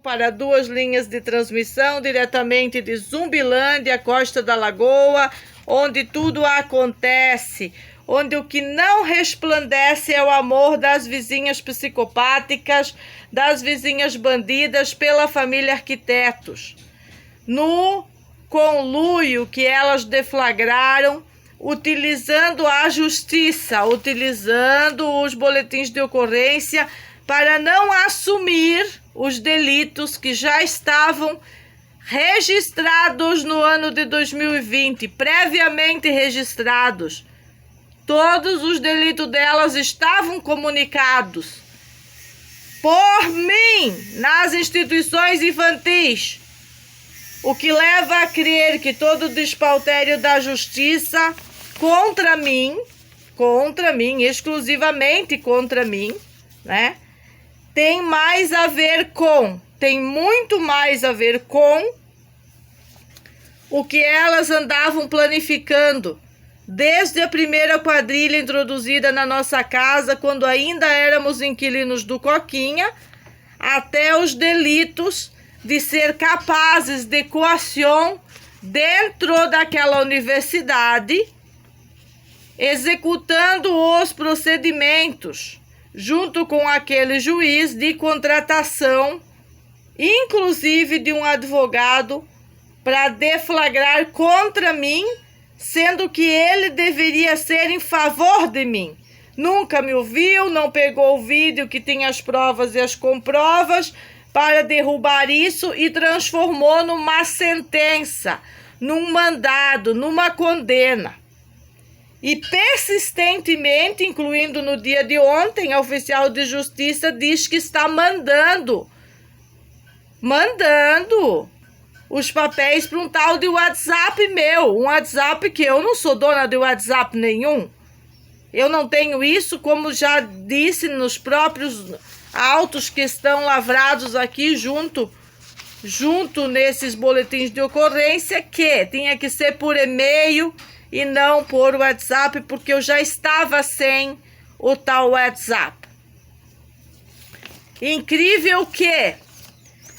para 2 linhas de transmissão diretamente de Zumbilândia, Costa da Lagoa, onde tudo acontece, onde o que não resplandece é o amor das vizinhas psicopáticas, das vizinhas bandidas pela família Arquitetos. No conluio que elas deflagraram, utilizando a justiça, utilizando os boletins de ocorrência para não assumir os delitos que já estavam registrados no ano de 2020, previamente registrados. Todos os delitos delas estavam comunicados por mim nas instituições infantis, o que leva a crer que todo o despautério da justiça contra mim, exclusivamente contra mim, né? Tem muito mais a ver com o que elas andavam planificando desde a primeira quadrilha introduzida na nossa casa, quando ainda éramos inquilinos do Coquinha, até os delitos de ser capazes de coação dentro daquela universidade, executando os procedimentos junto com aquele juiz de contratação, inclusive de um advogado, para deflagrar contra mim, sendo que ele deveria ser em favor de mim. Nunca me ouviu, não pegou o vídeo que tem as provas e as comprovas para derrubar isso e transformou numa sentença, num mandado, numa condena. E persistentemente, incluindo no dia de ontem, a oficial de justiça diz que está mandando os papéis para um tal de WhatsApp meu, um WhatsApp que eu não sou dona de WhatsApp nenhum. Eu não tenho isso, como já disse nos próprios autos que estão lavrados aqui junto nesses boletins de ocorrência, que tinha que ser por e-mail e não por WhatsApp, porque eu já estava sem o tal WhatsApp. Incrível que,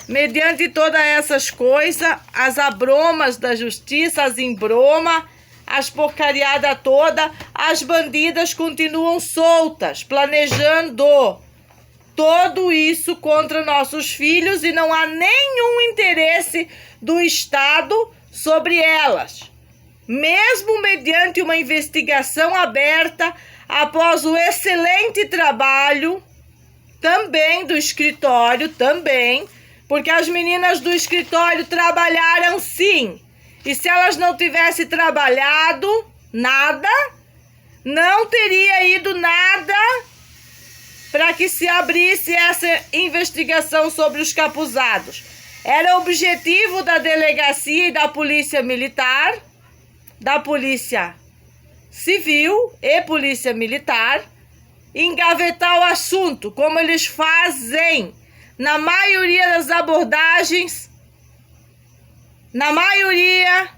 mediante todas essas coisas, as abromas da justiça, as embroma, as porcariadas toda, as bandidas continuam soltas, planejando tudo isso contra nossos filhos e não há nenhum interesse do Estado sobre elas. Mesmo mediante uma investigação aberta após o excelente trabalho também do escritório, porque as meninas do escritório trabalharam sim. E se elas não tivessem trabalhado nada, não teria ido nada para que se abrisse essa investigação sobre os capuzados. Era objetivo da delegacia e da polícia militar, da polícia civil e polícia militar, engavetar o assunto, como eles fazem na maioria das abordagens, na maioria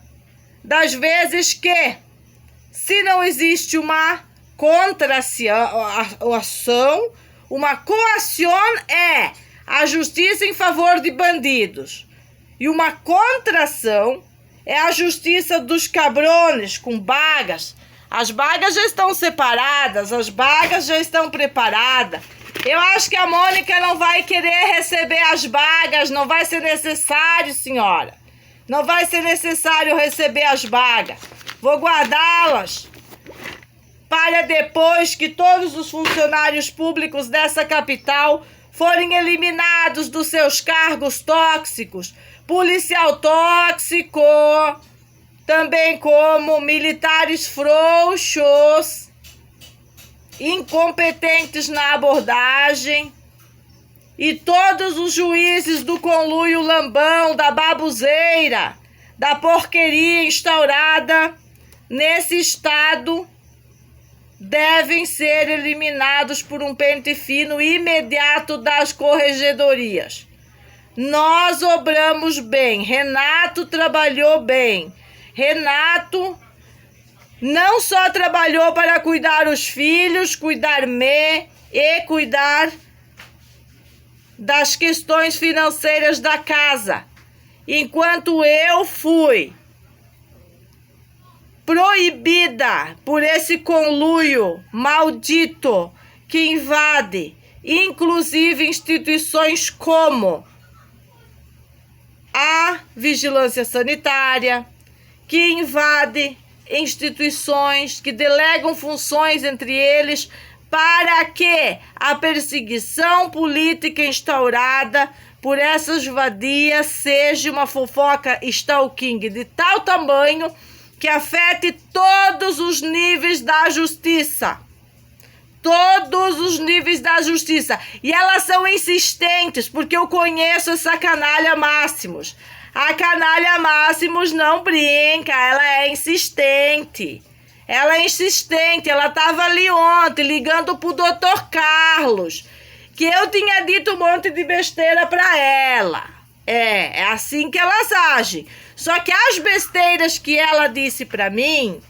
das vezes que, se não existe uma contração, uma coação é a justiça em favor de bandidos. E uma contração é a justiça dos cabrones com bagas. As bagas já estão separadas, as bagas já estão preparadas. Eu acho que a Mônica não vai querer receber as bagas, não vai ser necessário, senhora. Não vai ser necessário receber as bagas. Vou guardá-las para depois que todos os funcionários públicos dessa capital forem eliminados dos seus cargos tóxicos, policial tóxico, também como militares frouxos, incompetentes na abordagem, e todos os juízes do conluio lambão, da babuzeira, da porqueria instaurada nesse estado, devem ser eliminados por um pente fino imediato das corregedorias. Nós obramos bem, Renato trabalhou bem. Renato não só trabalhou para cuidar os filhos, cuidar-me e cuidar das questões financeiras da casa, enquanto eu fui proibida por esse conluio maldito que invade, inclusive instituições como a vigilância sanitária, que invade instituições, que delegam funções entre eles, para que a perseguição política instaurada por essas vadias seja uma fofoca stalking de tal tamanho que afete todos os níveis da justiça. Todos os níveis da justiça. E elas são insistentes, porque eu conheço essa canalha Máximos. A canalha Máximos não brinca, ela é insistente. Ela é insistente, ela estava ali ontem ligando pro Dr. Carlos, que eu tinha dito um monte de besteira para ela. É assim que elas agem. Só que as besteiras que ela disse para mim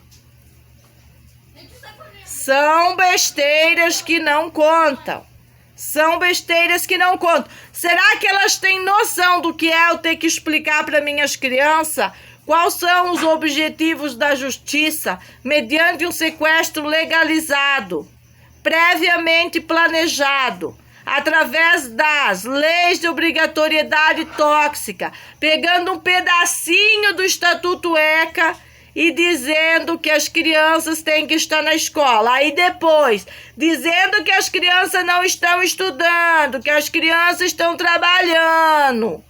são besteiras que não contam. São besteiras que não contam. Será que elas têm noção do que é eu ter que explicar para minhas crianças quais são os objetivos da justiça mediante um sequestro legalizado, previamente planejado, através das leis de obrigatoriedade tóxica, pegando um pedacinho do Estatuto ECA e dizendo que as crianças têm que estar na escola. Aí depois, dizendo que as crianças não estão estudando, que as crianças estão trabalhando.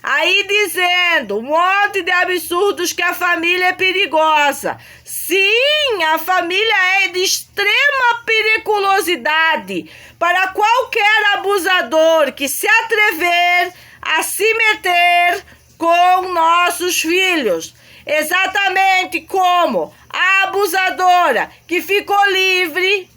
Aí dizendo um monte de absurdos que a família é perigosa. Sim, a família é de extrema periculosidade para qualquer abusador que se atrever a se meter com nossos filhos. Exatamente como a abusadora que ficou livre,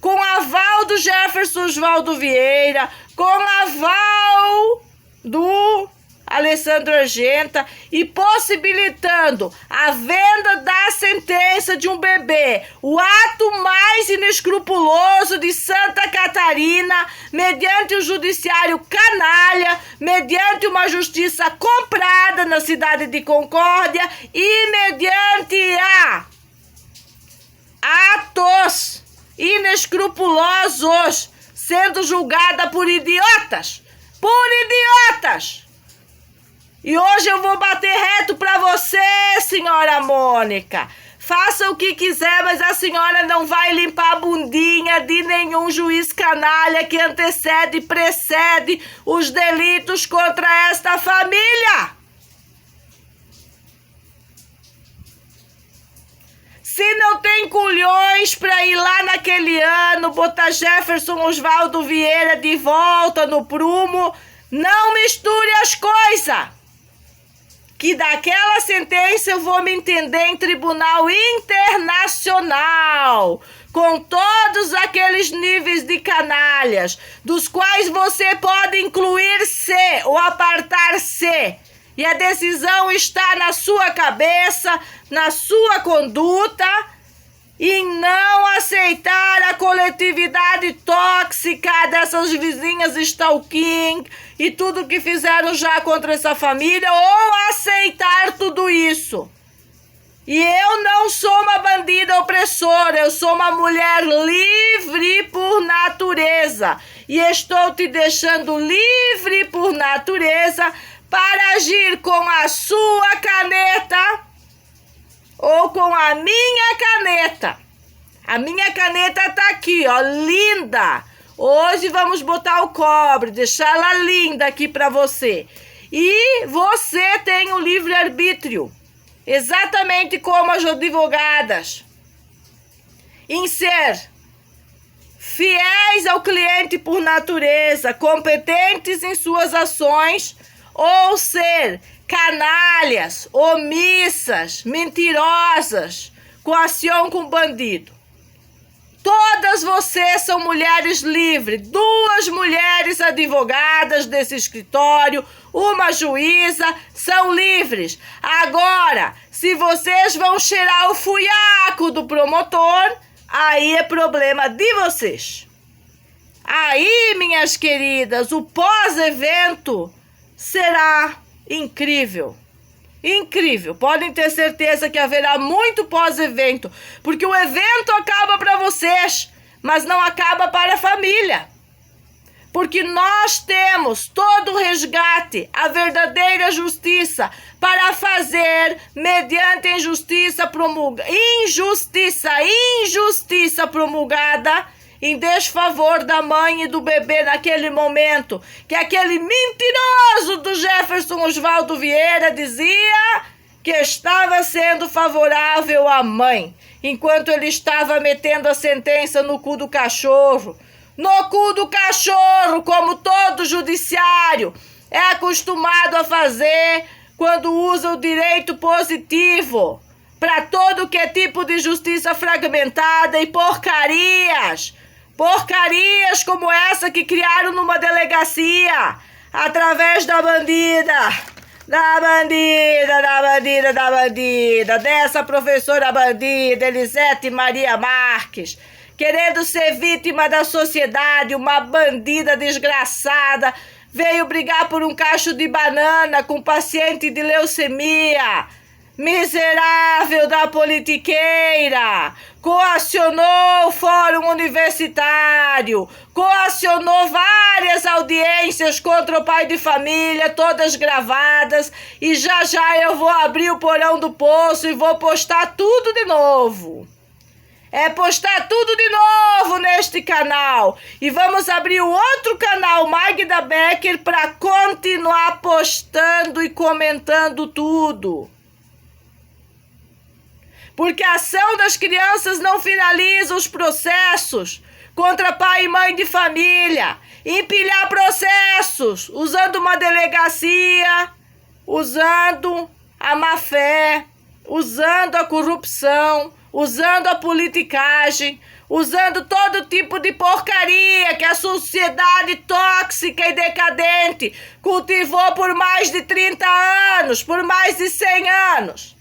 com aval do Jefferson Oswaldo Vieira, com aval do Alessandro Argenta e possibilitando a venda da sentença de um bebê, o ato mais inescrupuloso de Santa Catarina, mediante o judiciário canalha, mediante uma justiça comprada na cidade de Concórdia e mediante atos inescrupulosos sendo julgada por idiotas. E hoje eu vou bater reto pra você, senhora Mônica. Faça o que quiser, mas a senhora não vai limpar a bundinha de nenhum juiz canalha que antecede e precede os delitos contra esta família. Se não tem culhões pra ir lá naquele ano, botar Jefferson Oswaldo Vieira de volta no prumo, não misture as coisas. Que daquela sentença eu vou me entender em tribunal internacional, com todos aqueles níveis de canalhas, dos quais você pode incluir C ou apartar C. E a decisão está na sua cabeça, na sua conduta, e não aceitar a coletividade tóxica dessas vizinhas stalking e tudo que fizeram já contra essa família, ou aceitar tudo isso. E eu não sou uma bandida opressora, eu sou uma mulher livre por natureza. E estou te deixando livre por natureza para agir com a sua caneta ou com a minha caneta. A minha caneta tá aqui, ó, linda. Hoje vamos botar o cobre, deixar ela linda aqui para você. E você tem o livre-arbítrio, exatamente como as advogadas, em ser fiéis ao cliente por natureza, competentes em suas ações, ou ser canalhas, omissas, mentirosas, coação com bandido. Todas vocês são mulheres livres, 2 mulheres advogadas desse escritório, uma juíza, são livres. Agora, se vocês vão cheirar o fuiaco do promotor, aí é problema de vocês. Aí, minhas queridas, o pós-evento será incrível. Incrível. Podem ter certeza que haverá muito pós-evento, porque o evento acaba para vocês, mas não acaba para a família. Porque nós temos todo o resgate, a verdadeira justiça para fazer mediante injustiça promulgada em desfavor da mãe e do bebê naquele momento, que aquele mentiroso do Jefferson Oswaldo Vieira dizia que estava sendo favorável à mãe, enquanto ele estava metendo a sentença no cu do cachorro. No cu do cachorro, como todo judiciário é acostumado a fazer quando usa o direito positivo para todo que é tipo de justiça fragmentada e porcarias. Porcarias como essa que criaram numa delegacia através da bandida, dessa professora bandida, Elisete Maria Marques, querendo ser vítima da sociedade, uma bandida desgraçada, veio brigar por um cacho de banana com paciente de leucemia. Miserável da politiqueira, coacionou o Fórum Universitário, coacionou várias audiências contra o pai de família, todas gravadas, e já eu vou abrir o porão do poço e vou postar tudo de novo. É postar tudo de novo neste canal. E vamos abrir o outro canal, Magda Becker, para continuar postando e comentando tudo. Porque a ação das crianças não finaliza os processos contra pai e mãe de família. Empilhar processos, usando uma delegacia, usando a má-fé, usando a corrupção, usando a politicagem, usando todo tipo de porcaria que a sociedade tóxica e decadente cultivou por mais de 30 anos, por mais de 100 anos.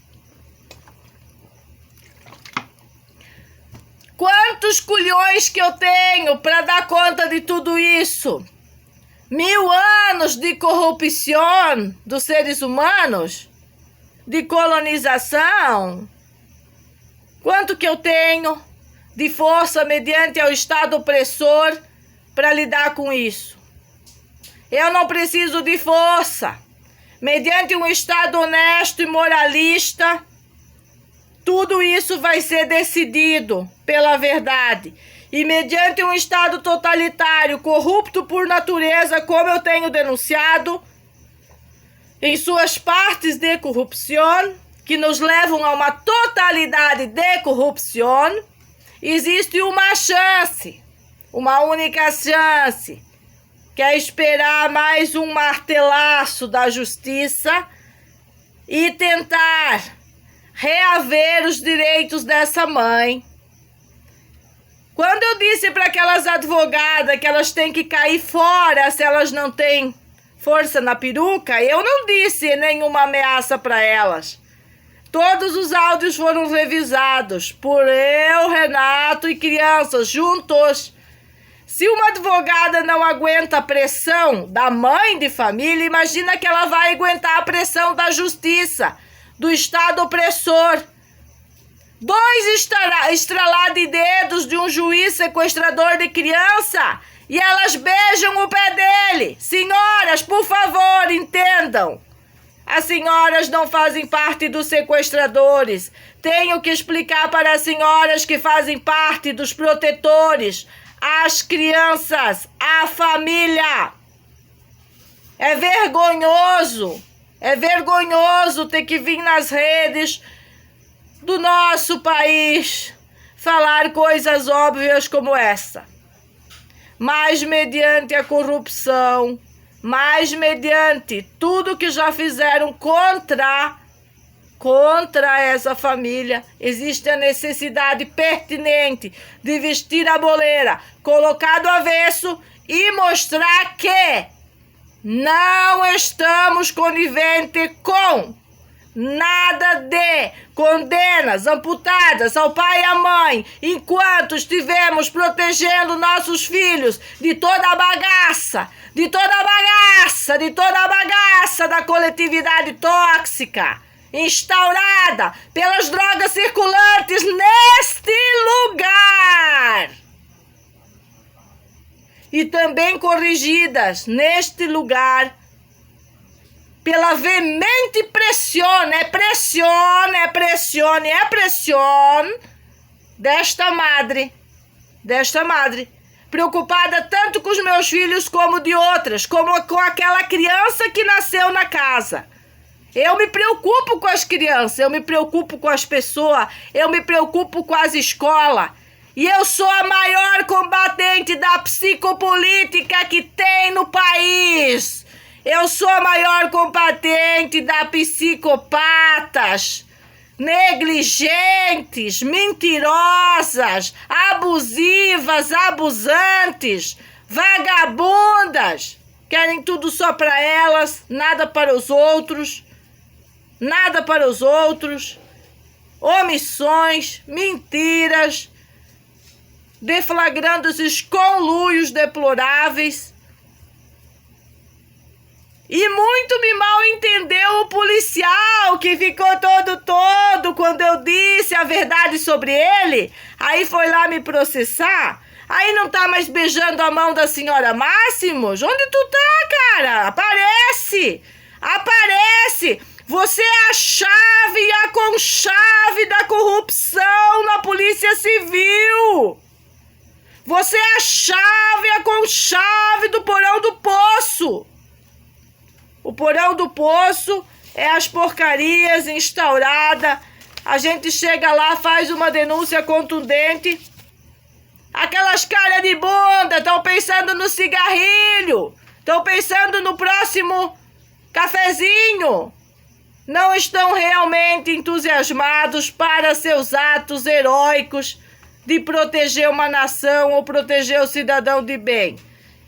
Quantos culhões que eu tenho para dar conta de tudo isso? 1000 anos de corrupção dos seres humanos? De colonização? Quanto que eu tenho de força mediante ao Estado opressor para lidar com isso? Eu não preciso de força. Mediante um Estado honesto e moralista, tudo isso vai ser decidido pela verdade. E mediante um Estado totalitário, corrupto por natureza, como eu tenho denunciado, em suas partes de corrupção, que nos levam a uma totalidade de corrupção, existe uma chance, uma única chance, que é esperar mais um martelaço da justiça e tentar reaver os direitos dessa mãe. Quando eu disse para aquelas advogadas que elas têm que cair fora se elas não têm força na peruca, eu não disse nenhuma ameaça para elas. Todos os áudios foram revisados por eu, Renato e crianças juntos. Se uma advogada não aguenta a pressão da mãe de família, imagina que ela vai aguentar a pressão da justiça, do Estado opressor. 2 estralar de dedos de um juiz sequestrador de criança e elas beijam o pé dele. Senhoras, por favor, entendam. As senhoras não fazem parte dos sequestradores. Tenho que explicar para as senhoras que fazem parte dos protetores, as crianças, a família. É vergonhoso ter que vir nas redes do nosso país falar coisas óbvias como essa. Mas mediante a corrupção, mas mediante tudo que já fizeram contra essa família, existe a necessidade pertinente de vestir a boleira, colocar do avesso e mostrar que não estamos coniventes com Nada de condenas amputadas ao pai e à mãe, enquanto estivemos protegendo nossos filhos de toda a bagaça, da coletividade tóxica, instaurada pelas drogas circulantes neste lugar. E também corrigidas neste lugar pela veemente pressione desta madre, preocupada tanto com os meus filhos como de outras, como com aquela criança que nasceu na casa. Eu me preocupo com as crianças, eu me preocupo com as pessoas, eu me preocupo com as escolas. E eu sou a maior combatente da psicopolítica que tem no país. Eu sou a maior combatente da psicopatas, negligentes, mentirosas, abusivas, abusantes, vagabundas. Querem tudo só para elas, nada para os outros. Omissões, mentiras, deflagrando esses conluios deploráveis. E muito me mal entendeu o policial, que ficou todo quando eu disse a verdade sobre ele. Aí foi lá me processar. Aí não tá mais beijando a mão da senhora Máximos? Onde tu tá, cara? Aparece! Você é a chave e a conchave da corrupção na Polícia Civil. Você é a chave e a conchave do porão do poço. O porão do poço é as porcarias instauradas. A gente chega lá, faz uma denúncia contundente. Aquelas caras de bunda estão pensando no cigarrilho, estão pensando no próximo cafezinho. Não estão realmente entusiasmados para seus atos heróicos de proteger uma nação ou proteger o cidadão de bem.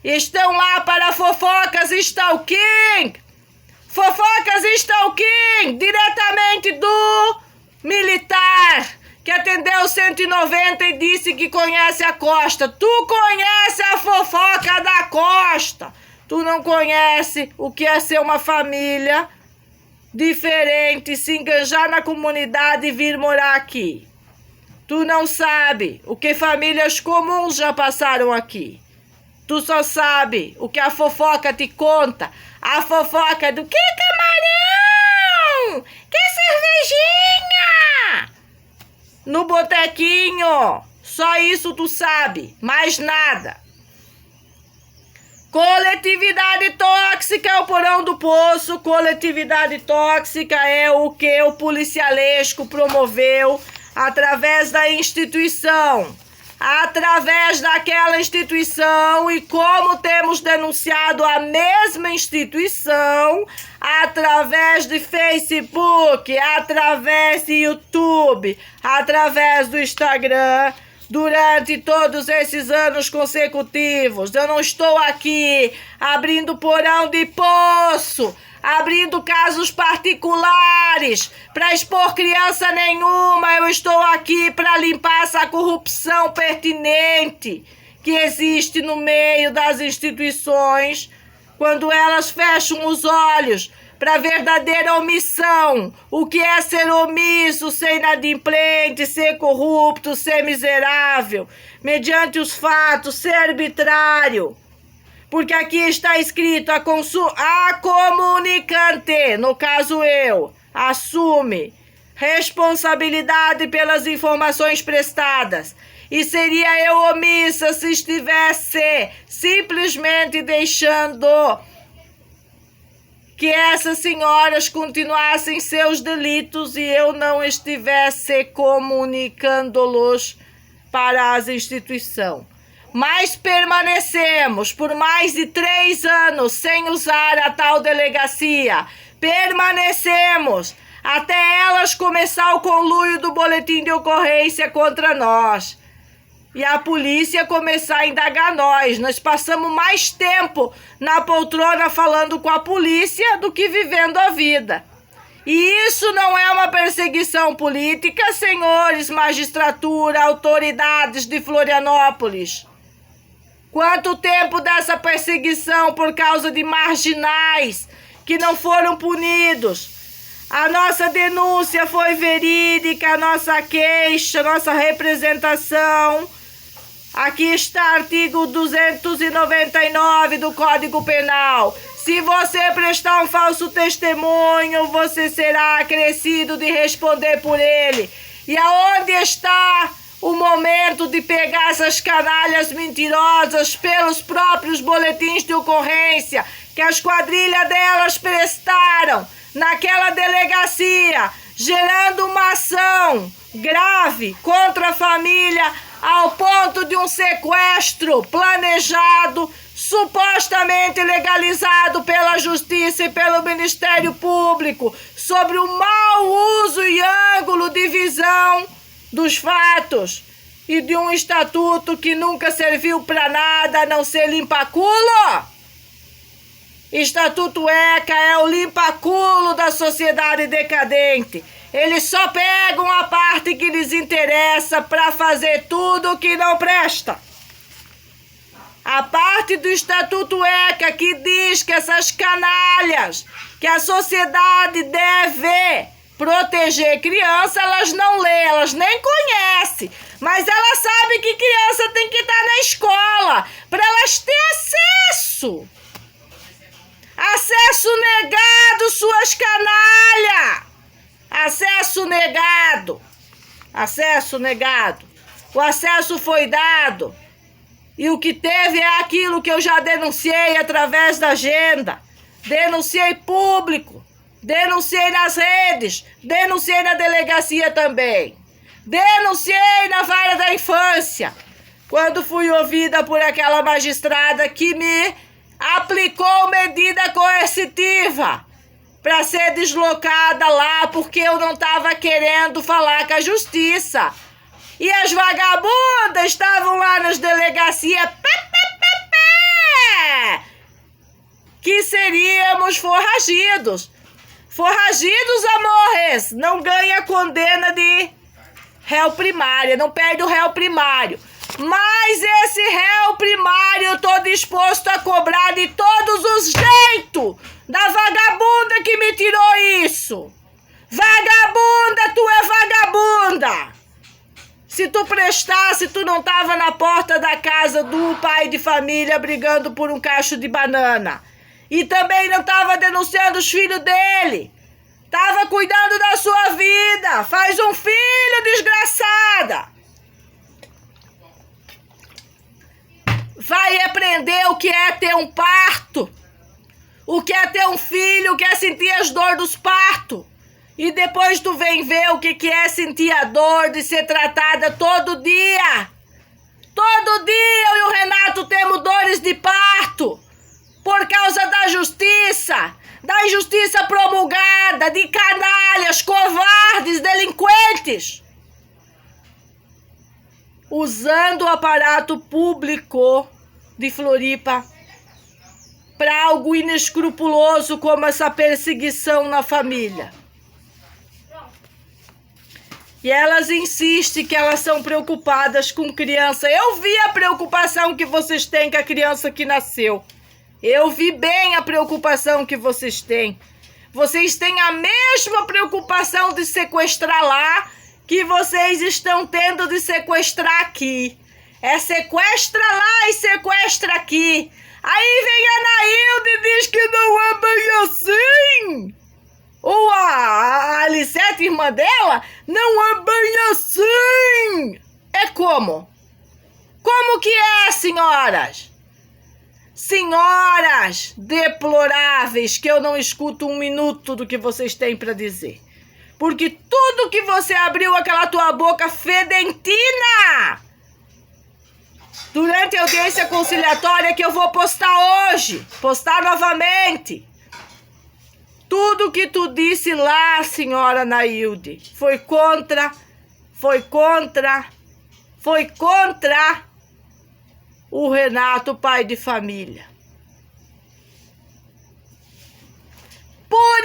Estão lá para fofocas e stalking. Diretamente do militar que atendeu 190 e disse que conhece a Costa. Tu conhece a fofoca da Costa. Tu não conhece o que é ser uma família diferente, se enganjar na comunidade e vir morar aqui. Tu não sabe o que famílias comuns já passaram aqui. Tu só sabe o que a fofoca te conta. A fofoca do que camarão? Que cervejinha? No botequinho. Só isso tu sabe. Mais nada. Coletividade tóxica é o porão do poço. Coletividade tóxica é o que o policialesco promoveu através da instituição. Através daquela instituição, e como temos denunciado a mesma instituição, através de Facebook, através de YouTube, através do Instagram, durante todos esses anos consecutivos. Eu não estou aqui abrindo porão de poço, abrindo casos particulares para expor criança nenhuma. Eu estou aqui para limpar essa corrupção pertinente que existe no meio das instituições quando elas fecham os olhos para a verdadeira omissão. O que é ser omisso, ser inadimplente, ser corrupto, ser miserável, mediante os fatos, ser arbitrário. Porque aqui está escrito: a comunicante, no caso eu, assume responsabilidade pelas informações prestadas. E seria eu omissa se estivesse simplesmente deixando que essas senhoras continuassem seus delitos e eu não estivesse comunicando-los para as instituições. Mas permanecemos por mais de 3 anos sem usar a tal delegacia. Permanecemos até elas começar o conluio do boletim de ocorrência contra nós. E a polícia começar a indagar nós. Nós passamos mais tempo na poltrona falando com a polícia do que vivendo a vida. E isso não é uma perseguição política, senhores magistratura, autoridades de Florianópolis? Quanto tempo dessa perseguição por causa de marginais que não foram punidos? A nossa denúncia foi verídica, a nossa queixa, a nossa representação. Aqui está artigo 299 do Código Penal. Se você prestar um falso testemunho, você será acrescido de responder por ele. E aonde está o momento de pegar essas canalhas mentirosas pelos próprios boletins de ocorrência que as quadrilhas delas prestaram naquela delegacia, gerando uma ação grave contra a família ao ponto de um sequestro planejado, supostamente legalizado pela Justiça e pelo Ministério Público, sobre o mau uso e ângulo de visão dos fatos e de um estatuto que nunca serviu para nada a não ser limpa-culo. Estatuto ECA é o limpa-culo da sociedade decadente. Eles só pegam a parte que lhes interessa para fazer tudo o que não presta. A parte do Estatuto ECA que diz que essas canalhas, que a sociedade deve proteger criança, elas não lê, elas nem conhecem. Mas elas sabem que criança tem que estar na escola para elas terem acesso. Acesso negado, suas canalhas! Acesso negado! Acesso negado! O acesso foi dado. E o que teve é aquilo que eu já denunciei através da agenda. Denunciei público. Denunciei nas redes. Denunciei na delegacia também. Denunciei na vara da infância. Quando fui ouvida por aquela magistrada que me aplicou medida coercitiva para ser deslocada lá porque eu não estava querendo falar com a justiça. E as vagabundas estavam lá nas delegacias que seríamos forragidos. Forragidos, amores, não ganha condena de réu primária, não perde o réu primário. Mas esse réu primário eu tô disposto a cobrar de todos os jeitos da vagabunda que me tirou isso. Vagabunda, tu é vagabunda. Se tu prestasse, tu não tava na porta da casa do pai de família brigando por um cacho de banana. E também não tava denunciando os filhos dele. Tava cuidando da sua vida. Faz um filho, desgraçada. Vai aprender o que é ter um parto, o que é ter um filho, o que é sentir as dores dos partos. E depois tu vem ver o que é sentir a dor de ser tratada todo dia. Todo dia eu e o Renato temos dores de parto por causa da injustiça promulgada, de canalhas, covardes, delinquentes. Usando o aparato público de Floripa para algo inescrupuloso como essa perseguição na família. E elas insistem que elas são preocupadas com criança. Eu vi a preocupação que vocês têm com a criança que nasceu. Eu vi bem a preocupação que vocês têm. Vocês têm a mesma preocupação de sequestrar lá que vocês estão tendo de sequestrar aqui. É sequestra lá e sequestra aqui. Aí vem a Nailde e diz que não é bem assim. Ou a Alicete, irmã dela, não é bem assim. É como? Como que é, senhoras? Senhoras deploráveis, que eu não escuto um minuto do que vocês têm para dizer. Porque tudo que você abriu aquela tua boca fedentina durante a audiência conciliatória que eu vou postar hoje, postar novamente. Tudo que tu disse lá, senhora Nailde, foi contra o Renato, pai de família. Por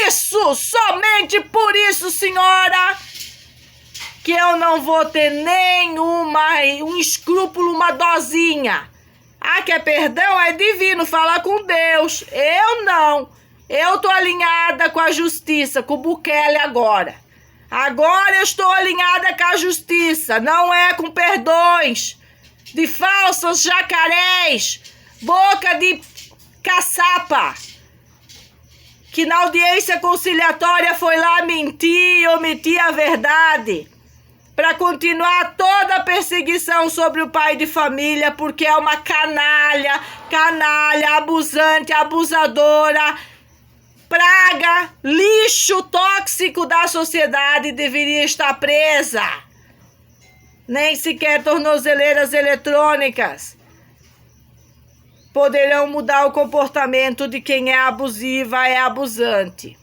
isso, somente por isso, senhora, que eu não vou ter um escrúpulo, uma dosinha. Ah, quer perdão? É divino, fala com Deus. Eu não. Eu tô alinhada com a justiça, com o Bukele agora. Agora eu estou alinhada com a justiça, não é com perdões de falsos jacarés, boca de caçapa, que na audiência conciliatória foi lá mentir e omitir a verdade, para continuar toda a perseguição sobre o pai de família, porque é uma canalha, abusante, abusadora, praga, lixo tóxico da sociedade, deveria estar presa. Nem sequer tornozeleiras eletrônicas poderão mudar o comportamento de quem é abusiva, é abusante.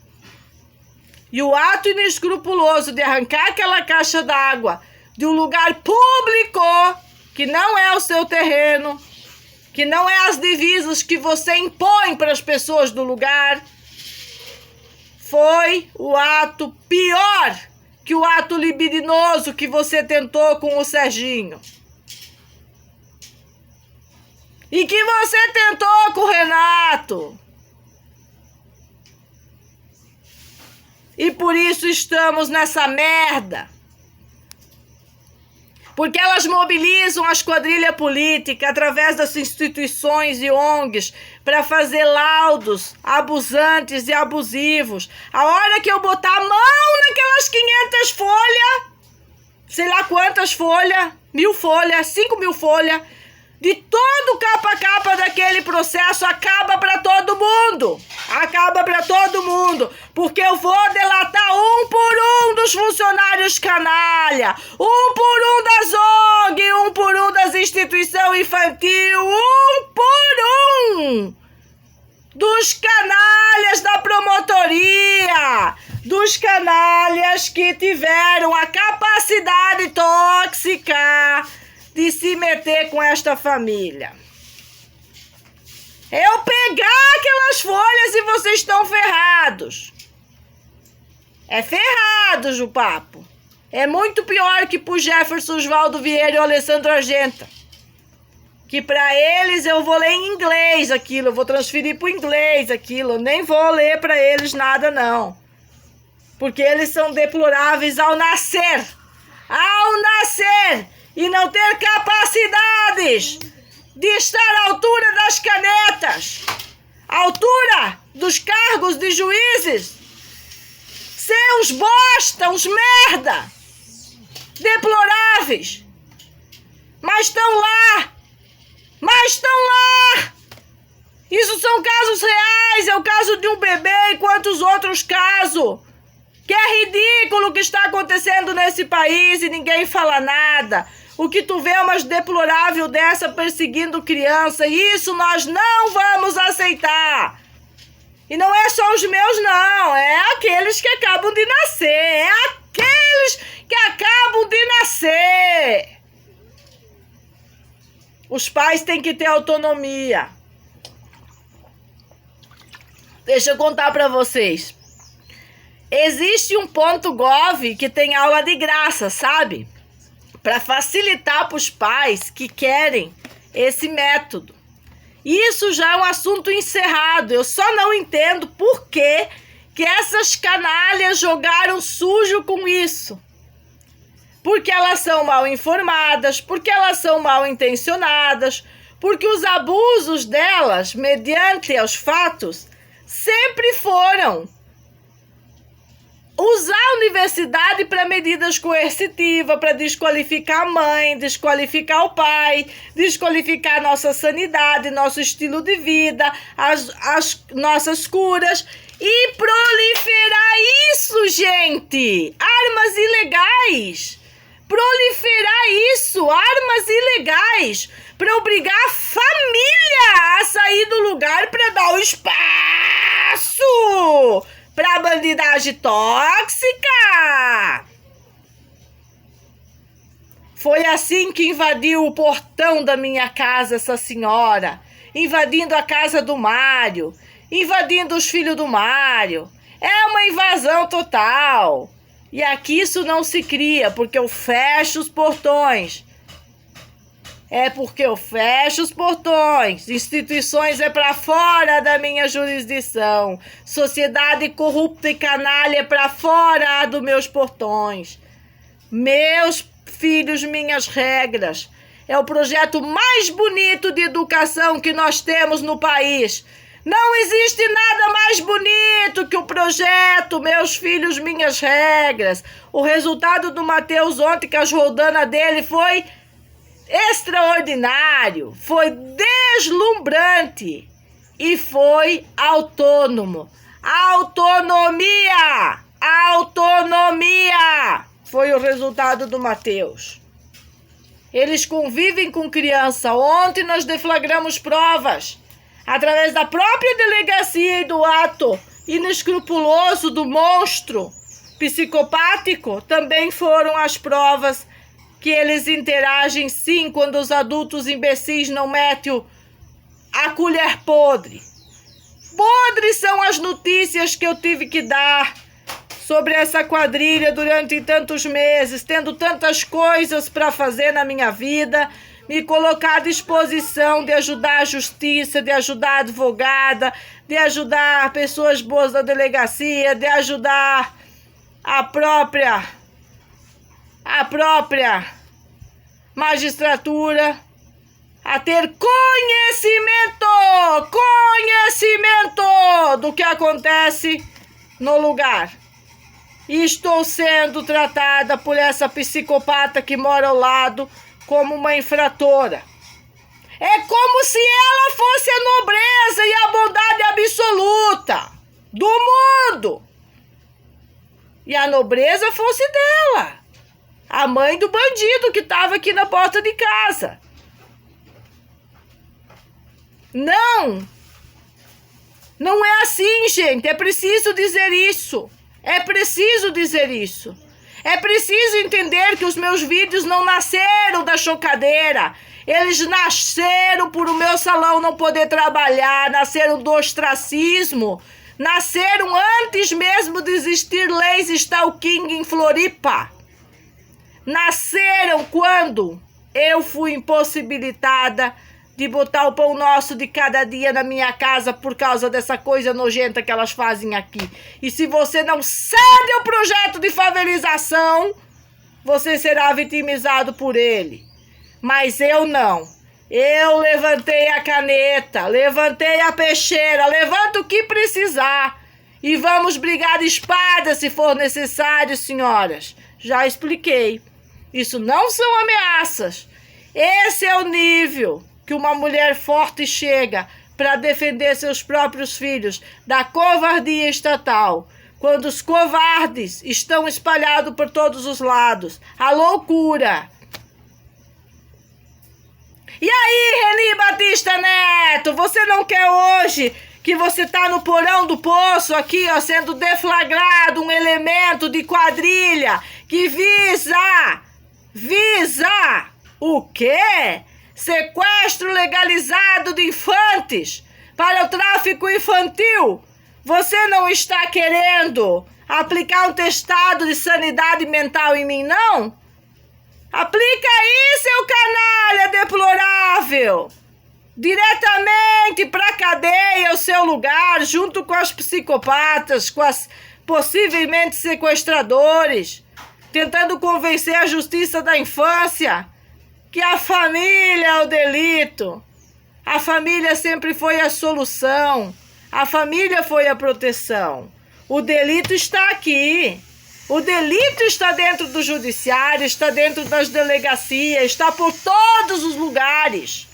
E o ato inescrupuloso de arrancar aquela caixa d'água de um lugar público, que não é o seu terreno, que não é as divisas que você impõe para as pessoas do lugar, foi o ato pior que o ato libidinoso que você tentou com o Serginho. E que você tentou com o Renato. E por isso estamos nessa merda. Porque elas mobilizam as quadrilhas políticas através das instituições e ONGs para fazer laudos abusantes e abusivos. A hora que eu botar a mão naquelas 500 folhas, sei lá quantas folhas, 1000 folhas, 5.000 folhas, de todo capa a capa daquele processo, acaba para todo mundo. Acaba para todo mundo. Porque eu vou delatar um por um dos funcionários canalha, um por um das ONG, um por um das instituições infantil, um por um dos canalhas da promotoria, dos canalhas que tiveram a capacidade tóxica de se meter com esta família. Eu pegar aquelas folhas e vocês estão ferrados. É ferrados o papo. É muito pior que pro Jefferson Oswaldo Vieira e o Alessandro Argenta. Que para eles eu vou ler em inglês aquilo, eu vou transferir pro inglês aquilo, eu nem vou ler para eles nada não. Porque eles são deploráveis ao nascer. Ao nascer! E não ter capacidades de estar à altura das canetas, à altura dos cargos de juízes, ser uns bosta, uns merda, deploráveis, mas estão lá, Isso são casos reais, é o caso de um bebê e quantos outros casos. Que é ridículo o que está acontecendo nesse país e ninguém fala nada. O que tu vê é uma deplorável dessa perseguindo criança. E isso nós não vamos aceitar. E não é só os meus, não. É aqueles que acabam de nascer. É aqueles que acabam de nascer. Os pais têm que ter autonomia. Deixa eu contar para vocês. Existe um .gov que tem aula de graça, sabe? Para facilitar para os pais que querem esse método. Isso já é um assunto encerrado. Eu só não entendo por que essas canalhas jogaram sujo com isso. Porque elas são mal informadas, porque elas são mal intencionadas, porque os abusos delas, mediante os fatos, sempre foram usar a universidade para medidas coercitivas, para desqualificar a mãe, desqualificar o pai, desqualificar a nossa sanidade, nosso estilo de vida, as nossas curas e proliferar isso, gente! Armas ilegais! Proliferar isso! Armas ilegais! Para obrigar a família a sair do lugar para dar o espaço para a bandidagem tóxica. Foi assim que invadiu o portão da minha casa essa senhora, invadindo a casa do Mário, invadindo os filhos do Mário. É uma invasão total. E aqui isso não se cria, porque eu fecho os portões. É porque eu fecho os portões. Instituições é para fora da minha jurisdição. Sociedade corrupta e canalha é para fora dos meus portões. Meus filhos, minhas regras. É o projeto mais bonito de educação que nós temos no país. Não existe nada mais bonito que o projeto Meus Filhos, Minhas Regras. O resultado do Matheus ontem, que as roldanas dele foi extraordinário, foi deslumbrante e foi autônomo. Autonomia! Autonomia! Foi o resultado do Matheus. Eles convivem com criança. Ontem nós deflagramos provas. Através da própria delegacia e do ato inescrupuloso do monstro psicopático, também foram as provas que eles interagem sim quando os adultos imbecis não metem a colher podre. Podres são as notícias que eu tive que dar sobre essa quadrilha durante tantos meses, tendo tantas coisas para fazer na minha vida, me colocar à disposição de ajudar a justiça, de ajudar a advogada, de ajudar pessoas boas da delegacia, de ajudar a própria magistratura a ter conhecimento do que acontece no lugar. E estou sendo tratada por essa psicopata que mora ao lado como uma infratora. É como se ela fosse a nobreza e a bondade absoluta do mundo. E a nobreza fosse dela, a mãe do bandido que estava aqui na porta de casa. Não é assim, gente. É preciso dizer isso. É preciso dizer isso. É preciso entender que os meus vídeos não nasceram da chocadeira. Eles nasceram por o meu salão não poder trabalhar, nasceram do ostracismo, nasceram antes mesmo de existir leis stalking em Floripa. Nasceram quando eu fui impossibilitada de botar o pão nosso de cada dia na minha casa por causa dessa coisa nojenta que elas fazem aqui. E se você não cede ao projeto de favelização, você será vitimizado por ele. Mas eu não. Eu levantei a caneta, levantei a peixeira, levanto o que precisar. E vamos brigar de espada se for necessário, senhoras. Já expliquei. Isso não são ameaças. Esse é o nível que uma mulher forte chega para defender seus próprios filhos da covardia estatal. Quando os covardes estão espalhados por todos os lados. A loucura. E aí, Reni Batista Neto, você não quer hoje que você tá no porão do poço aqui, ó, sendo deflagrado um elemento de quadrilha que visa o quê? Sequestro legalizado de infantes para o tráfico infantil. Você não está querendo aplicar um testado de sanidade mental em mim, não? Aplica aí, seu canalha deplorável! Diretamente pra cadeia, o seu lugar, junto com as psicopatas, com as possivelmente sequestradores, tentando convencer a justiça da infância que a família é o delito. A família sempre foi a solução. A família foi a proteção. O delito está aqui. O delito está dentro do judiciário, está dentro das delegacias, está por todos os lugares.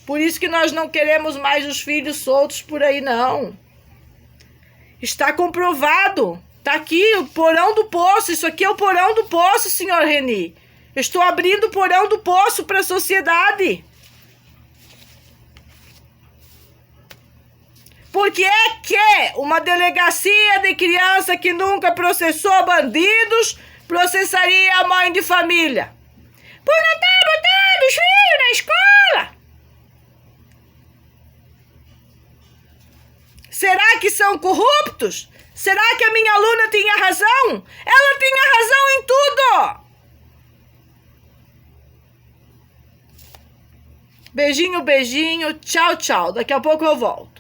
Por isso que nós não queremos mais os filhos soltos por aí, não. Está comprovado. Está aqui o porão do poço. Isso aqui é o porão do poço, senhor Reni. Eu estou abrindo o porão do poço para a sociedade. Porque é que uma delegacia de criança que nunca processou bandidos processaria a mãe de família por não estar botando os filhos na escola. Será que são corruptos? Será que a minha aluna tinha razão? Ela tinha razão em tudo! Beijinho, beijinho. Tchau, tchau. Daqui a pouco eu volto.